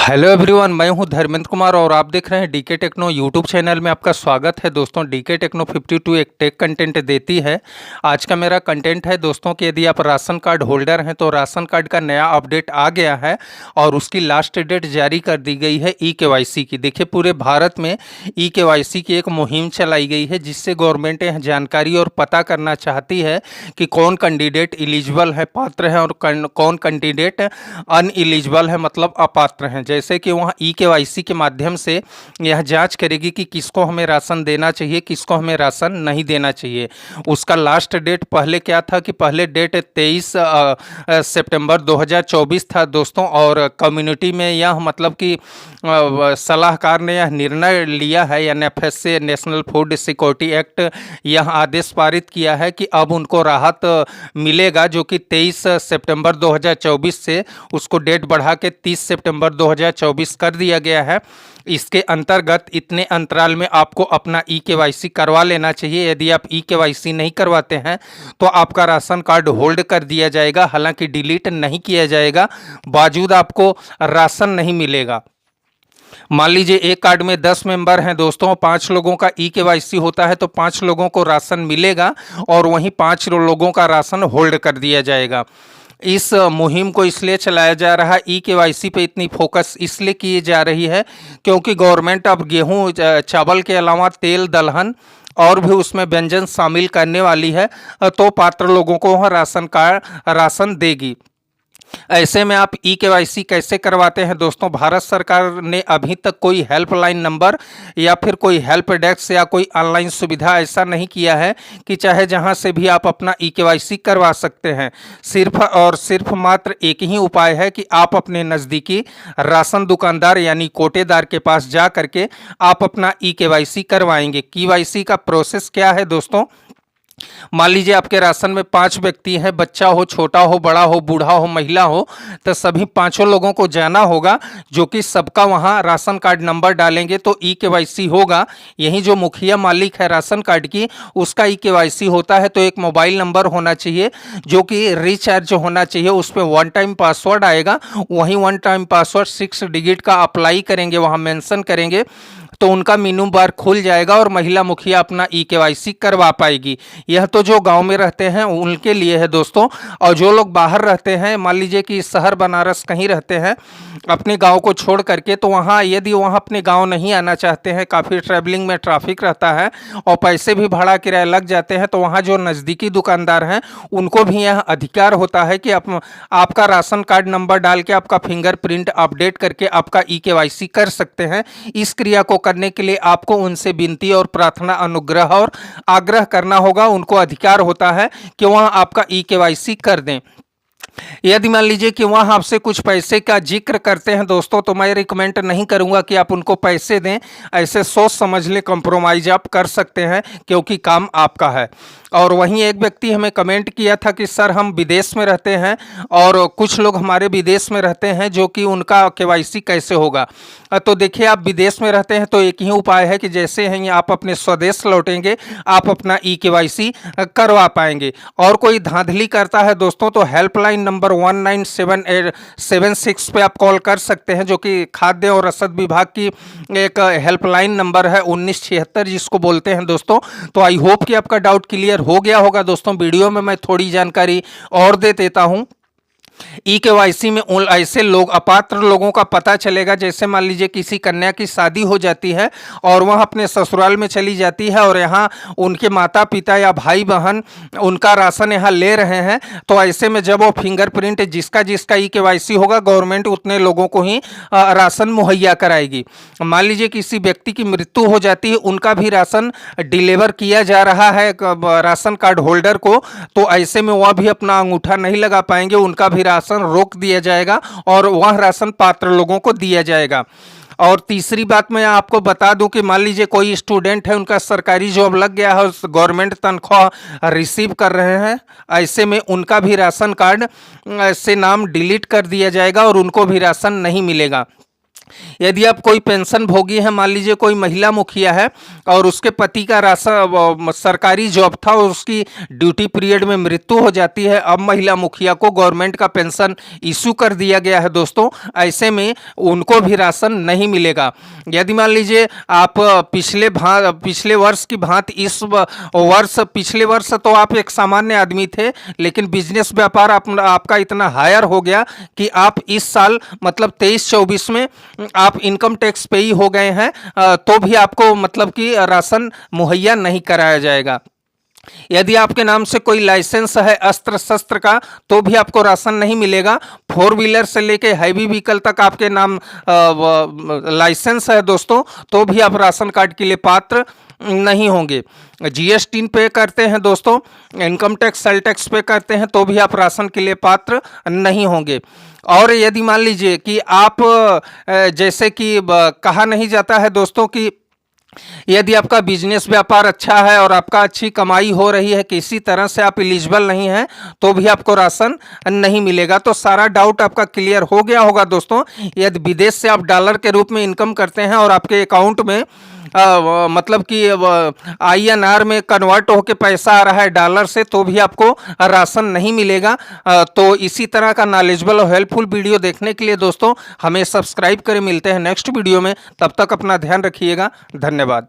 Hello everyone, मैं हूं धर्मेंद्र कुमार और आप देख रहे हैं डीके टेक्नो यूट्यूब चैनल में। आपका स्वागत है दोस्तों। डीके टेक्नो 52 एक टेक कंटेंट देती है। आज का मेरा कंटेंट है दोस्तों कि यदि आप राशन कार्ड होल्डर हैं तो राशन कार्ड का नया अपडेट आ गया है और उसकी लास्ट डेट जारी कर दी गई है ई केवाईसी की। देखिए, पूरे भारत में ई केवाईसी की एक मुहिम चलाई गई है जिससे गवर्नमेंट यह जानकारी और पता करना चाहती है कि कौन कैंडिडेट एलिजिबल है, पात्र है, और कौन कैंडिडेट अनएलिजिबल है, मतलब अपात्र हैं। जैसे कि वहाँ ई केवाईसी के माध्यम से यह जांच करेगी कि किसको हमें राशन देना चाहिए, किसको हमें राशन नहीं देना चाहिए। उसका लास्ट डेट पहले क्या था कि पहले डेट 23 सितंबर 2024 था दोस्तों, और कम्युनिटी में यह मतलब कि सलाहकार ने यह निर्णय लिया है, NFSA national food security act यह आदेश पारित किया है कि अब उनको राहत मिलेगा, जो कि 23 सितंबर 2024 से उसको डेट बढ़ा के 30 सितंबर 2024 कर दिया गया है। इसके अंतर्गत इतने अंतराल में आपको अपना ई केवाईसी करवा लेना चाहिए। यदि आप ई केवाईसी नहीं करवाते हैं तो आपका राशन कार्ड होल्ड कर दिया जाएगा, हालांकि डिलीट नहीं किया जाएगा, बावजूद आपको राशन नहीं मिलेगा। मान लीजिए एक कार्ड में 10 मेंबर हैं दोस्तों, 5 लोगों का ई केवाईसी होता है तो 5 लोगों को राशन मिलेगा और वहीं 5 लोगों का राशन होल्ड कर दिया जाएगा। इस मुहिम को इसलिए चलाया जा रहा है, ई केवाईसी पे इतनी फोकस इसलिए की जा रही है क्योंकि गवर्नमेंट अब गेहूं चावल के अलावा तेल, दलहन और भी उसमें व्यंजन शामिल करने वाली है, तो पात्र लोगों को वह राशन देगी। ऐसे में आप ई केवाईसी कैसे करवाते हैं दोस्तों? भारत सरकार ने अभी तक कोई हेल्पलाइन नंबर या फिर कोई हेल्प डेस्क या कोई ऑनलाइन सुविधा ऐसा नहीं किया है कि चाहे जहां से भी आप अपना ई केवाईसी करवा सकते हैं। सिर्फ और सिर्फ मात्र एक ही उपाय है कि आप अपने नज़दीकी राशन दुकानदार यानी कोटेदार के पास जा करके आप अपना ई केवाईसी करवाएंगे। केवाईसी का प्रोसेस क्या है दोस्तों? मान लीजिए आपके राशन में 5 व्यक्ति हैं, बच्चा हो, छोटा हो, बड़ा हो, बूढ़ा हो, महिला हो, तो सभी 5 लोगों को जाना होगा, जो कि सबका वहां राशन कार्ड नंबर डालेंगे तो ई केवाईसी होगा। यही जो मुखिया मालिक है राशन कार्ड की, उसका ई केवाईसी होता है। तो एक मोबाइल नंबर होना चाहिए जो कि रिचार्ज होना चाहिए, उस पर 1 टाइम पासवर्ड आएगा, वहीं 1 टाइम पासवर्ड 6 डिजिट का अप्लाई करेंगे, वहां मेंशन करेंगे तो उनका मेनू बार खुल जाएगा और महिला मुखिया अपना ई केवाईसी करवा पाएगी। यह तो जो गांव में रहते हैं उनके लिए है दोस्तों, और जो लोग बाहर रहते हैं, मान लीजिए कि शहर बनारस कहीं रहते हैं अपने गांव को छोड़ करके, तो वहां यदि वहां अपने गांव नहीं आना चाहते हैं, काफ़ी ट्रैवलिंग में ट्रैफिक रहता है और पैसे भी भाड़ा किराया लग जाते हैं, तो वहां जो नज़दीकी दुकानदार हैं उनको भी यह अधिकार होता है कि आपका राशन कार्ड नंबर डाल के आपका फिंगरप्रिंट अपडेट करके आपका ई केवाईसी कर सकते हैं। इस क्रिया को करने के लिए आपको उनसे विनती और प्रार्थना, अनुग्रह और आग्रह करना होगा। उनको अधिकार होता है कि वह आपका ई केवाईसी कर दें। यदि मान लीजिए कि वहाँ आपसे कुछ पैसे का जिक्र करते हैं दोस्तों, तो मैं रिकमेंड नहीं करूँगा कि आप उनको पैसे दें। ऐसे सोच समझ ले कंप्रोमाइज आप कर सकते हैं क्योंकि काम आपका है। और वहीं एक व्यक्ति हमें कमेंट किया था कि सर हम विदेश में रहते हैं और कुछ लोग हमारे विदेश में रहते हैं, जो कि उनका केवाईसी कैसे होगा? तो देखिए, आप विदेश में रहते हैं तो एक ही उपाय है कि जैसे हैं आप अपने स्वदेश लौटेंगे आप अपना ई केवाईसी करवा पाएंगे। और कोई धांधली करता है दोस्तों तो हेल्पलाइन नंबर 197876 पे आप कॉल कर सकते हैं, जो कि खाद्य और रसद विभाग की एक हेल्पलाइन नंबर है 1976 जिसको बोलते हैं दोस्तों। तो आई होप कि आपका डाउट क्लियर हो गया होगा दोस्तों। वीडियो में मैं थोड़ी जानकारी और दे देता हूं। ई केवाईसी में उन ऐसे लोग, अपात्र लोगों का पता चलेगा, जैसे मान लीजिए किसी कन्या की शादी हो जाती है और वह अपने ससुराल में चली जाती है और यहाँ उनके माता पिता या भाई बहन उनका राशन यहाँ ले रहे हैं, तो ऐसे में जब वो फिंगरप्रिंट जिसका जिसका ई केवाईसी होगा, गवर्नमेंट उतने लोगों को ही राशन मुहैया कराएगी। मान लीजिए किसी व्यक्ति की मृत्यु हो जाती है, उनका भी राशन डिलीवर किया जा रहा है राशन कार्ड होल्डर को, तो ऐसे में वह भी अपना अंगूठा नहीं लगा पाएंगे, उनका भी राशन रोक दिया जाएगा और वह राशन पात्र लोगों को दिया जाएगा। और तीसरी बात मैं आपको बता दूं कि मान लीजिए कोई स्टूडेंट है, उनका सरकारी जॉब लग गया है, गवर्नमेंट तनख्वाह रिसीव कर रहे हैं, ऐसे में उनका भी राशन कार्ड से नाम डिलीट कर दिया जाएगा और उनको भी राशन नहीं मिलेगा। यदि आप कोई पेंशन भोगी हैं, मान लीजिए कोई महिला मुखिया है और उसके पति का राशन सरकारी जॉब था और उसकी ड्यूटी पीरियड में मृत्यु हो जाती है, अब महिला मुखिया को गवर्नमेंट का पेंशन इशू कर दिया गया है दोस्तों, ऐसे में उनको भी राशन नहीं मिलेगा। यदि मान लीजिए आप पिछले वर्ष की भांति इस वर्ष, पिछले वर्ष तो आप एक सामान्य आदमी थे, लेकिन बिजनेस व्यापार आपका इतना हायर हो गया कि आप इस साल मतलब 23-24 में आप इनकम टैक्स पेई हो गए हैं, तो भी आपको मतलब कि राशन मुहैया नहीं कराया जाएगा। यदि आपके नाम से कोई लाइसेंस है अस्त्र शस्त्र का, तो भी आपको राशन नहीं मिलेगा। 4 व्हीलर से लेके हैवी व्हीकल तक आपके नाम लाइसेंस है दोस्तों, तो भी आप राशन कार्ड के लिए पात्र नहीं होंगे। जीएसटी पे करते हैं दोस्तों, इनकम टैक्स, सेल टैक्स पे करते हैं, तो भी आप राशन के लिए पात्र नहीं होंगे। और यदि मान लीजिए कि आप जैसे कि कहा नहीं जाता है दोस्तों कि यदि आपका बिजनेस व्यापार अच्छा है और आपका अच्छी कमाई हो रही है, किसी तरह से आप एलिजिबल नहीं हैं, तो भी आपको राशन नहीं मिलेगा। तो सारा डाउट आपका क्लियर हो गया होगा दोस्तों। यदि विदेश से आप डॉलर के रूप में इनकम करते हैं और आपके अकाउंट में मतलब कि INR में कन्वर्ट होकर पैसा आ रहा है डॉलर से, तो भी आपको राशन नहीं मिलेगा। तो इसी तरह का नॉलेजेबल और हेल्पफुल वीडियो देखने के लिए दोस्तों हमें सब्सक्राइब करें। मिलते हैं नेक्स्ट वीडियो में, तब तक अपना ध्यान रखिएगा। धन्यवाद।